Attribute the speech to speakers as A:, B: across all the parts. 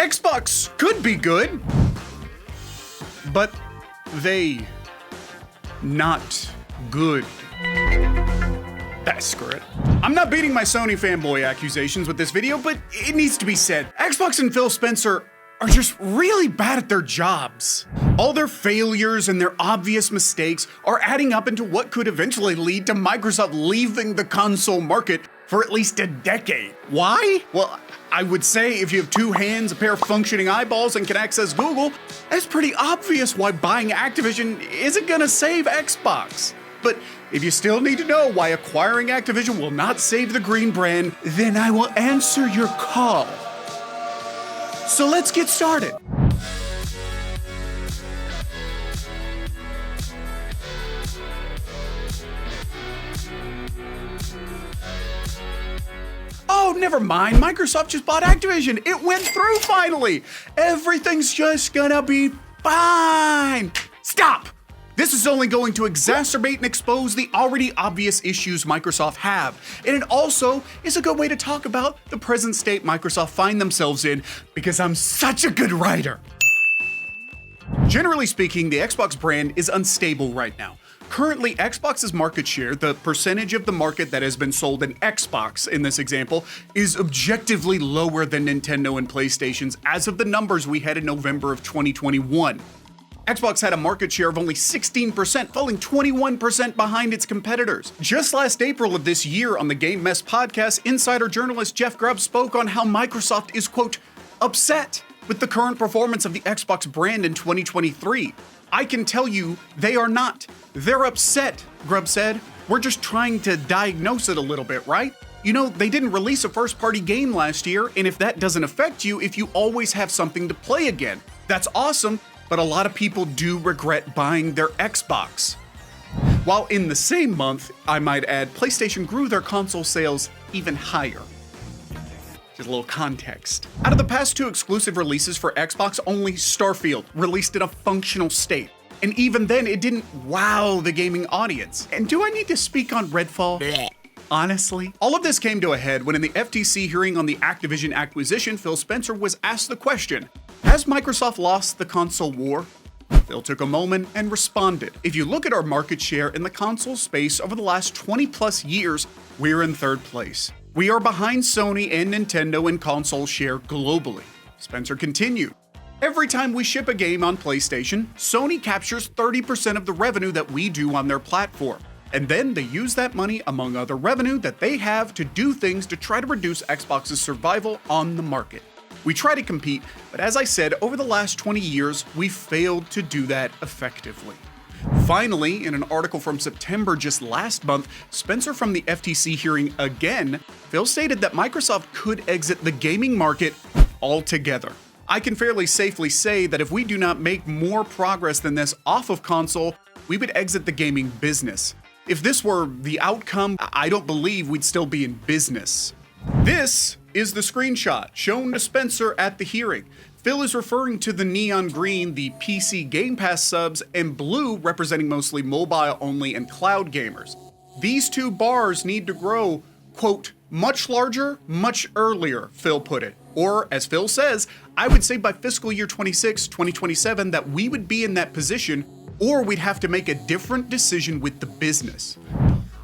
A: Xbox could be good, but they not good. Screw it. I'm not beating my Sony fanboy accusations with this video, but it needs to be said. Xbox and Phil Spencer are just really bad at their jobs. All their failures and their obvious mistakes are adding up into what could eventually lead to Microsoft leaving the console market for at least a decade. Why? Well, I would say if you have two hands, a pair of functioning eyeballs, and can access Google, it's pretty obvious why buying Activision isn't gonna save Xbox. But if you still need to know why acquiring Activision will not save the green brand, then I will answer your call. So let's get started. Oh, never mind. Microsoft just bought Activision. It went through finally. Everything's just gonna be fine. Stop! This is only going to exacerbate and expose the already obvious issues Microsoft have. And it also is a good way to talk about the present state Microsoft find themselves in, because I'm such a good writer. Generally speaking, the Xbox brand is unstable right now. Currently, Xbox's market share, the percentage of the market that has been sold in Xbox in this example, is objectively lower than Nintendo and PlayStation's as of the numbers we had in November of 2021. Xbox had a market share of only 16%, falling 21% behind its competitors. Just last April of this year on the Game Mess podcast, insider journalist Jeff Grubb spoke on how Microsoft is, quote, upset with the current performance of the Xbox brand in 2023. I can tell you they are not. They're upset, Grubb said. We're just trying to diagnose it a little bit, right? You know, they didn't release a first-party game last year, and if that doesn't affect you, if you always have something to play again, that's awesome. But a lot of people do regret buying their Xbox. While in the same month, I might add, PlayStation grew their console sales even higher. Just a little context. Out of the past two exclusive releases for Xbox, only Starfield released in a functional state. And even then, it didn't wow the gaming audience. And do I need to speak on Redfall? Blech. Honestly, all of this came to a head when in the FTC hearing on the Activision acquisition, Phil Spencer was asked the question, has Microsoft lost the console war? Phil took a moment and responded. If you look at our market share in the console space over the last 20 plus years, we're in third place. We are behind Sony and Nintendo in console share globally. Spencer continued. Every time we ship a game on PlayStation, Sony captures 30% of the revenue that we do on their platform. And then they use that money, among other revenue that they have, to do things to try to reduce Xbox's survival on the market. We try to compete, but as I said, over the last 20 years, we failed to do that effectively. Finally, in an article from September just last month, Spencer from the FTC hearing again, Phil stated that Microsoft could exit the gaming market altogether. I can fairly safely say that if we do not make more progress than this off of console, we would exit the gaming business. If this were the outcome, I don't believe we'd still be in business. This is the screenshot shown to Spencer at the hearing. Phil is referring to the neon green, the PC Game Pass subs, and blue representing mostly mobile only and cloud gamers. These two bars need to grow, quote, much larger, much earlier, Phil put it. Or, as Phil says, I would say by fiscal year 26, 2027 that we would be in that position, or we'd have to make a different decision with the business.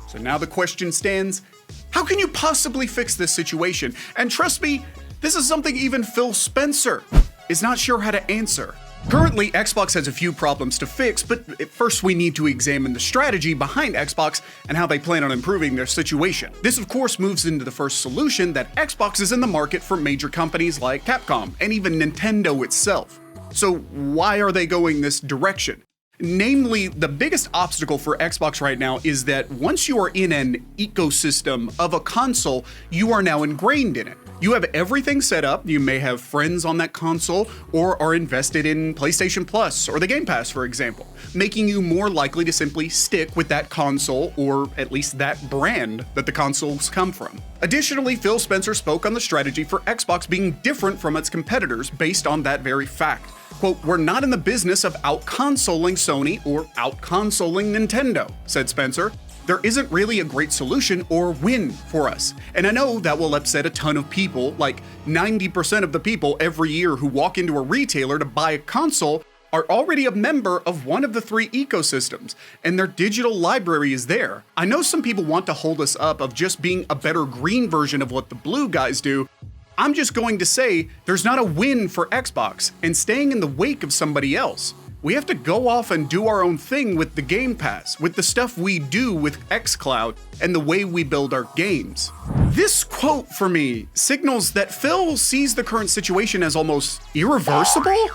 A: So now the question stands, how can you possibly fix this situation? And trust me, this is something even Phil Spencer is not sure how to answer. Currently, Xbox has a few problems to fix, but first we need to examine the strategy behind Xbox and how they plan on improving their situation. This, of course, moves into the first solution that Xbox is in the market for major companies like Capcom and even Nintendo itself. So why are they going this direction? Namely, the biggest obstacle for Xbox right now is that once you are in an ecosystem of a console, you are now ingrained in it. You have everything set up. You may have friends on that console or are invested in PlayStation Plus or the Game Pass, for example, making you more likely to simply stick with that console or at least that brand that the consoles come from. Additionally, Phil Spencer spoke on the strategy for Xbox being different from its competitors based on that very fact. Quote, "We're not in the business of out-consoling Sony or out-consoling Nintendo," said Spencer. there isn't really a great solution or win for us. And I know that will upset a ton of people, like 90% of the people every year who walk into a retailer to buy a console are already a member of one of the three ecosystems, and their digital library is there. I know some people want to hold us up of just being a better green version of what the blue guys do. I'm just going to say there's not a win for Xbox and staying in the wake of somebody else. We have to go off and do our own thing with the Game Pass, with the stuff we do with xCloud, and the way we build our games. This quote for me signals that Phil sees the current situation as almost irreversible.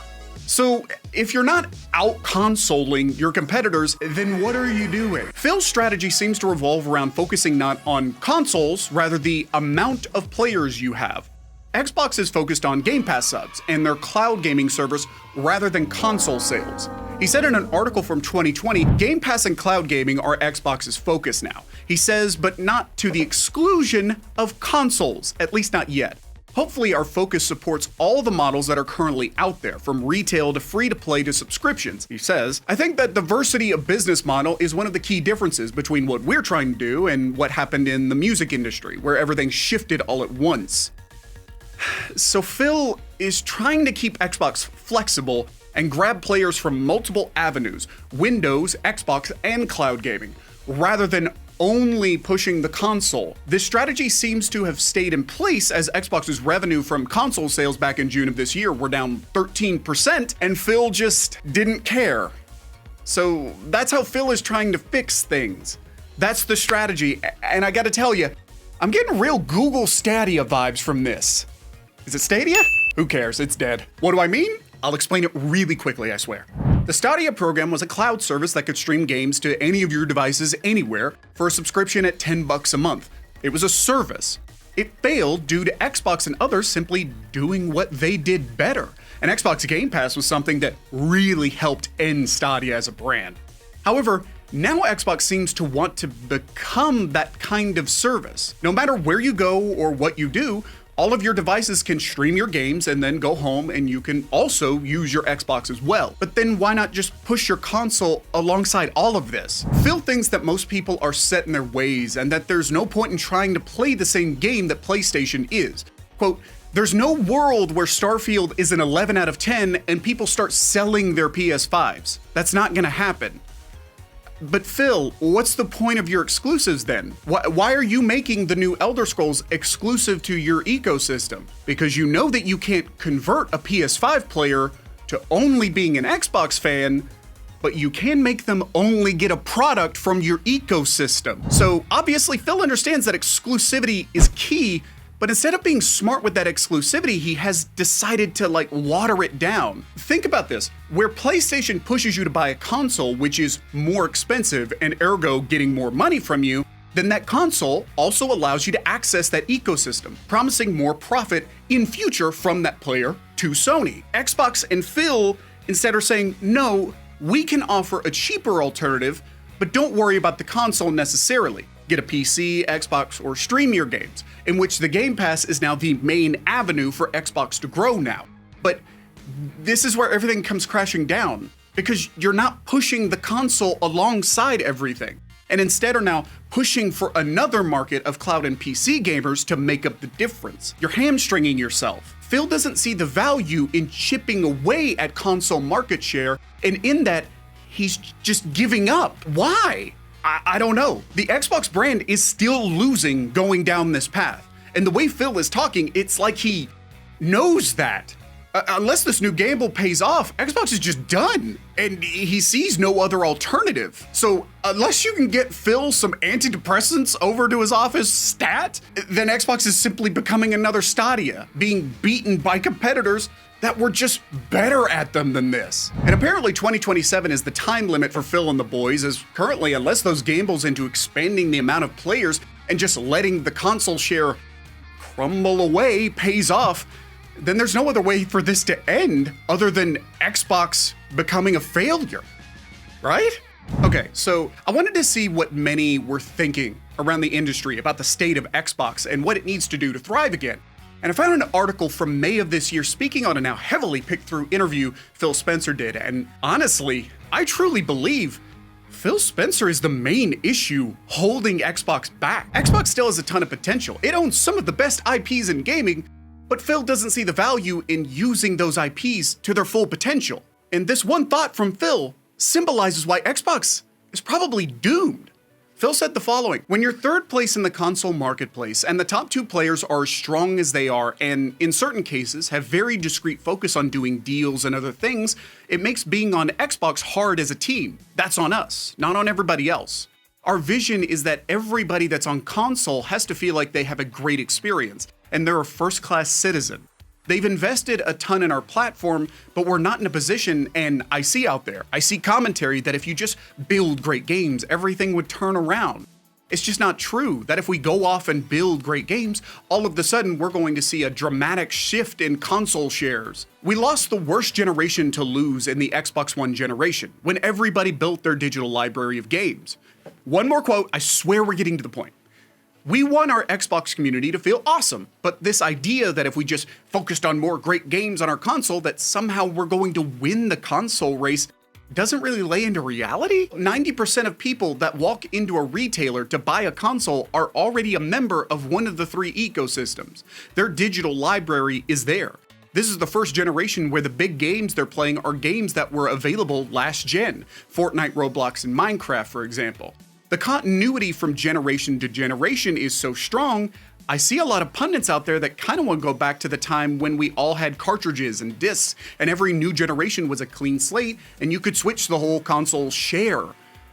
A: So if you're not out-consoling your competitors, then what are you doing? Phil's strategy seems to revolve around focusing not on consoles, rather the amount of players you have. Xbox is focused on Game Pass subs and their cloud gaming servers rather than console sales. He said in an article from 2020, Game Pass and cloud gaming are Xbox's focus now. He says, but not to the exclusion of consoles, at least not yet. Hopefully our focus supports all the models that are currently out there, from retail to free-to-play to subscriptions. He says, I think that diversity of business model is one of the key differences between what we're trying to do and what happened in the music industry, where everything shifted all at once. So Phil is trying to keep Xbox flexible and grab players from multiple avenues, Windows, Xbox, and cloud gaming, rather than only pushing the console. This strategy seems to have stayed in place as Xbox's revenue from console sales back in June of this year were down 13%, and Phil just didn't care. So that's how Phil is trying to fix things. That's the strategy, and I gotta tell you, I'm getting real Google Stadia vibes from this. Is it Stadia? Who cares, it's dead. What do I mean? I'll explain it really quickly, I swear. The Stadia program was a cloud service that could stream games to any of your devices anywhere for a subscription at $10 a month. It was a service. It failed due to Xbox and others simply doing what they did better. And Xbox Game Pass was something that really helped end Stadia as a brand. However, now Xbox seems to want to become that kind of service. No matter where you go or what you do, all of your devices can stream your games and then go home, and you can also use your Xbox as well. But then why not just push your console alongside all of this? Phil thinks that most people are set in their ways and that there's no point in trying to play the same game that PlayStation is. Quote, there's no world where Starfield is an 11 out of 10 and people start selling their PS5s. That's not gonna happen. But Phil, what's the point of your exclusives then? Why are you making the new Elder Scrolls exclusive to your ecosystem? Because you know that you can't convert a PS5 player to only being an Xbox fan, but you can make them only get a product from your ecosystem. So obviously Phil understands that exclusivity is key, but instead of being smart with that exclusivity, he has decided to water it down. Think about this, where PlayStation pushes you to buy a console which is more expensive and ergo getting more money from you, then that console also allows you to access that ecosystem, promising more profit in future from that player to Sony. Xbox and Phil instead are saying, no, we can offer a cheaper alternative, but don't worry about the console necessarily. Get a PC, Xbox, or stream your games, in which the Game Pass is now the main avenue for Xbox to grow now. But this is where everything comes crashing down, because you're not pushing the console alongside everything, and instead are now pushing for another market of cloud and PC gamers to make up the difference. You're hamstringing yourself. Phil doesn't see the value in chipping away at console market share, and in that, he's just giving up. Why? I don't know. The Xbox brand is still losing going down this path. And the way Phil is talking, it's like he knows that. Unless this new gamble pays off, Xbox is just done. And he sees no other alternative. So unless you can get Phil some antidepressants over to his office stat, then Xbox is simply becoming another Stadia, being beaten by competitors that were just better at them than this. And apparently 2027 is the time limit for Phil and the boys, as currently, unless those gambles into expanding the amount of players and just letting the console share crumble away pays off, then there's no other way for this to end other than Xbox becoming a failure, right? Okay, so I wanted to see what many were thinking around the industry about the state of Xbox and what it needs to do to thrive again. And I found an article from May of this year speaking on a now heavily picked through interview Phil Spencer did. And honestly, I truly believe Phil Spencer is the main issue holding Xbox back. Xbox still has a ton of potential. It owns some of the best IPs in gaming, but Phil doesn't see the value in using those IPs to their full potential. And this one thought from Phil symbolizes why Xbox is probably doomed. Phil said the following: when you're third place in the console marketplace and the top two players are as strong as they are, and in certain cases have very discrete focus on doing deals and other things, it makes being on Xbox hard as a team. That's on us, not on everybody else. Our vision is that everybody that's on console has to feel like they have a great experience, and they're a first-class citizen. They've invested a ton in our platform, but we're not in a position, and I see commentary that if you just build great games, everything would turn around. It's just not true that if we go off and build great games, all of a sudden we're going to see a dramatic shift in console shares. We lost the worst generation to lose in the Xbox One generation, when everybody built their digital library of games. One more quote, I swear we're getting to the point. We want our Xbox community to feel awesome, but this idea that if we just focused on more great games on our console, that somehow we're going to win the console race doesn't really lay into reality. 90% of people that walk into a retailer to buy a console are already a member of one of the three ecosystems. Their digital library is there. This is the first generation where the big games they're playing are games that were available last gen. Fortnite, Roblox, and Minecraft, for example. The continuity from generation to generation is so strong, I see a lot of pundits out there that kind of want to go back to the time when we all had cartridges and discs, and every new generation was a clean slate, and you could switch the whole console share.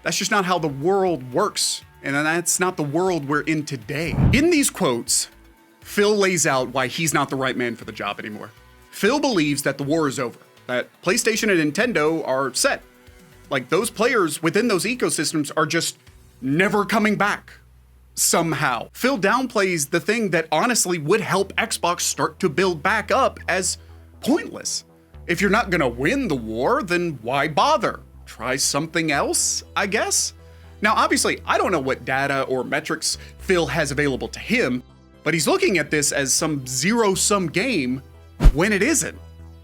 A: That's just not how the world works, and that's not the world we're in today. In these quotes, Phil lays out why he's not the right man for the job anymore. Phil believes that the war is over, that PlayStation and Nintendo are set. Like, those players within those ecosystems are just never coming back. Somehow. Phil downplays the thing that honestly would help Xbox start to build back up as pointless. If you're not gonna win the war, then why bother? Try something else, I guess? Now, obviously, I don't know what data or metrics Phil has available to him, but he's looking at this as some zero-sum game when it isn't.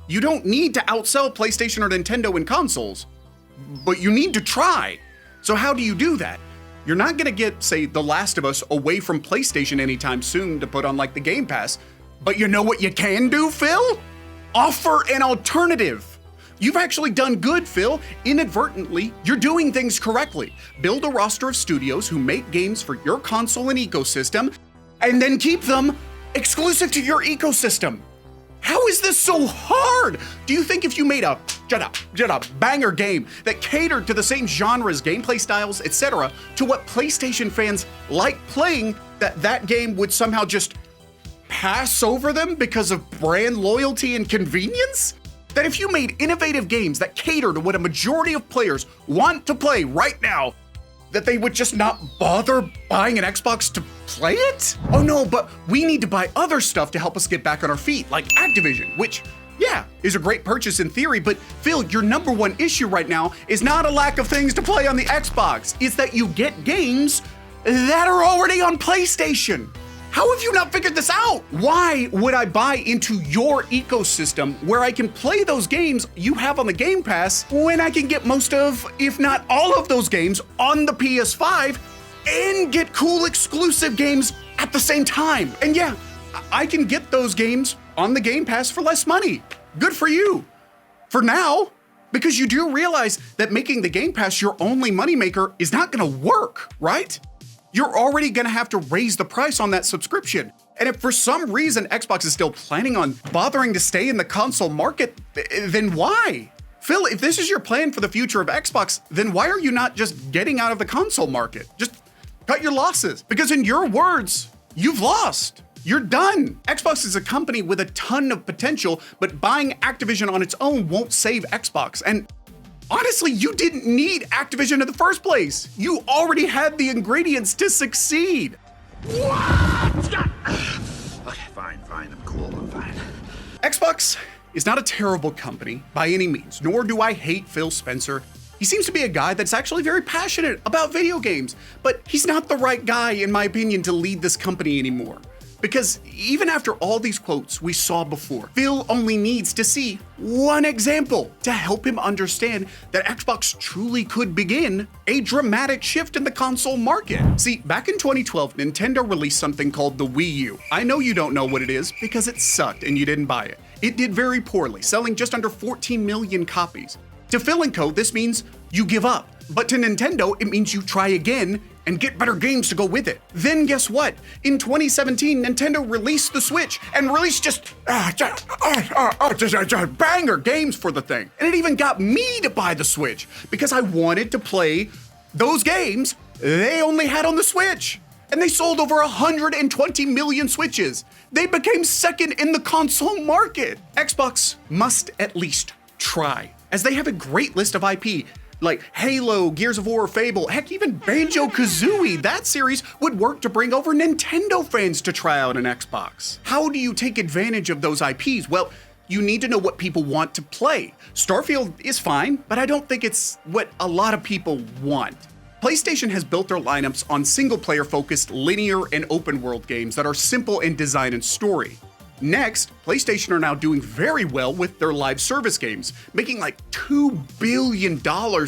A: You don't need to outsell PlayStation or Nintendo in consoles, but you need to try. So how do you do that? You're not gonna get, say, The Last of Us away from PlayStation anytime soon to put on like the Game Pass, but you know what you can do, Phil? Offer an alternative. You've actually done good, Phil. Inadvertently, you're doing things correctly. Build a roster of studios who make games for your console and ecosystem, and then keep them exclusive to your ecosystem. How is this so hard? Do you think if you made a banger game that catered to the same genres, gameplay styles, etc., to what PlayStation fans like playing, that game would somehow just pass over them because of brand loyalty and convenience? That if you made innovative games that cater to what a majority of players want to play right now, that they would just not bother buying an Xbox to play it? Oh no, but we need to buy other stuff to help us get back on our feet, like Activision, which, yeah, is a great purchase in theory, but Phil, your number one issue right now is not a lack of things to play on the Xbox, it's that you get games that are already on PlayStation. How have you not figured this out? Why would I buy into your ecosystem where I can play those games you have on the Game Pass when I can get most of, if not all of those games on the PS5 and get cool exclusive games at the same time? And yeah, I can get those games on the Game Pass for less money. Good for you. For now, because you do realize that making the Game Pass your only moneymaker is not gonna work, right? You're already gonna have to raise the price on that subscription. And if for some reason Xbox is still planning on bothering to stay in the console market, then why? Phil, if this is your plan for the future of Xbox, then why are you not just getting out of the console market? Just cut your losses. Because in your words, you've lost. You're done. Xbox is a company with a ton of potential, but buying Activision on its own won't save Xbox. And honestly, you didn't need Activision in the first place. You already had the ingredients to succeed.
B: What? Okay, fine, I'm cool, I'm fine.
A: Xbox is not a terrible company by any means, nor do I hate Phil Spencer. He seems to be a guy that's actually very passionate about video games, but he's not the right guy, in my opinion, to lead this company anymore. Because even after all these quotes we saw before, Phil only needs to see one example to help him understand that Xbox truly could begin a dramatic shift in the console market. See, back in 2012, Nintendo released something called the Wii U. I know you don't know what it is because it sucked and you didn't buy it. It did very poorly, selling just under 14 million copies. To Phil and Co., this means you give up. But to Nintendo, it means you try again and get better games to go with it. Then guess what? In 2017, Nintendo released the Switch and released just banger games for the thing. And it even got me to buy the Switch because I wanted to play those games they only had on the Switch. And they sold over 120 million Switches. They became second in the console market. Xbox must at least try, as they have a great list of IP, like Halo, Gears of War, Fable, heck, even Banjo-Kazooie. That series would work to bring over Nintendo fans to try out an Xbox. How do you take advantage of those IPs? Well, you need to know what people want to play. Starfield is fine, but I don't think it's what a lot of people want. PlayStation has built their lineups on single-player focused linear and open-world games that are simple in design and story. Next, PlayStation are now doing very well with their live service games, making like $2 billion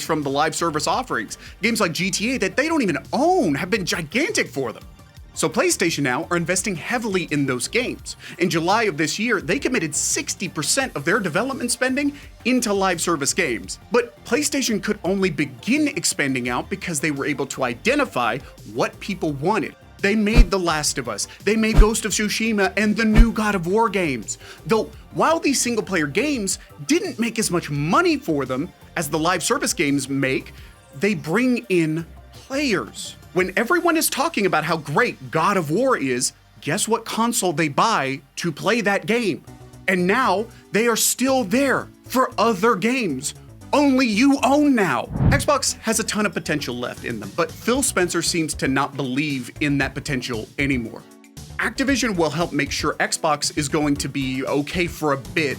A: from the live service offerings. Games like GTA that they don't even own have been gigantic for them. So PlayStation now are investing heavily in those games. In July of this year, they committed 60% of their development spending into live service games. But PlayStation could only begin expanding out because they were able to identify what people wanted. They made The Last of Us, they made Ghost of Tsushima, and the new God of War games. Though, while these single-player games didn't make as much money for them as the live service games make, they bring in players. When everyone is talking about how great God of War is, guess what console they buy to play that game? And now, they are still there for other games. Only you own now. Xbox has a ton of potential left in them, but Phil Spencer seems to not believe in that potential anymore. Activision will help make sure Xbox is going to be okay for a bit,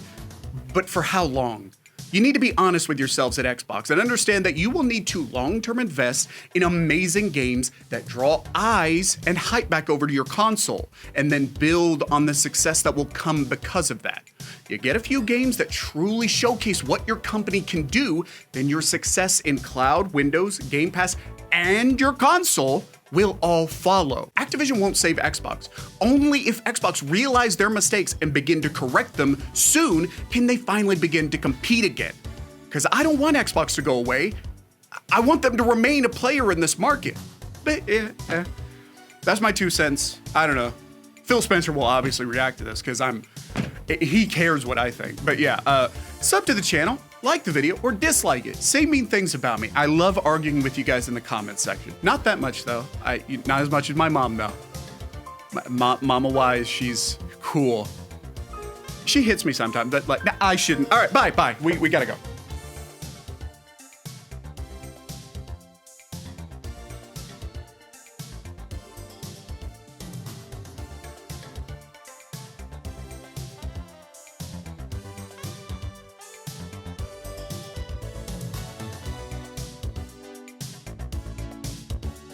A: but for how long? You need to be honest with yourselves at Xbox and understand that you will need to long-term invest in amazing games that draw eyes and hype back over to your console, and then build on the success that will come because of that. You get a few games that truly showcase what your company can do, then your success in cloud, Windows, Game Pass, and your console will all follow. Activision won't save Xbox. Only if Xbox realize their mistakes and begin to correct them soon can they finally begin to compete again. Because I don't want Xbox to go away. I want them to remain a player in this market. But that's my 2 cents. I don't know. Phil Spencer will obviously react to this because he cares what I think. But yeah, sub to the channel, like the video, or dislike it. Say mean things about me. I love arguing with you guys in the comments section. Not that much though. Not as much as my mom though. Mama wise, she's cool. She hits me sometimes, but like, I shouldn't. All right, bye. We gotta go.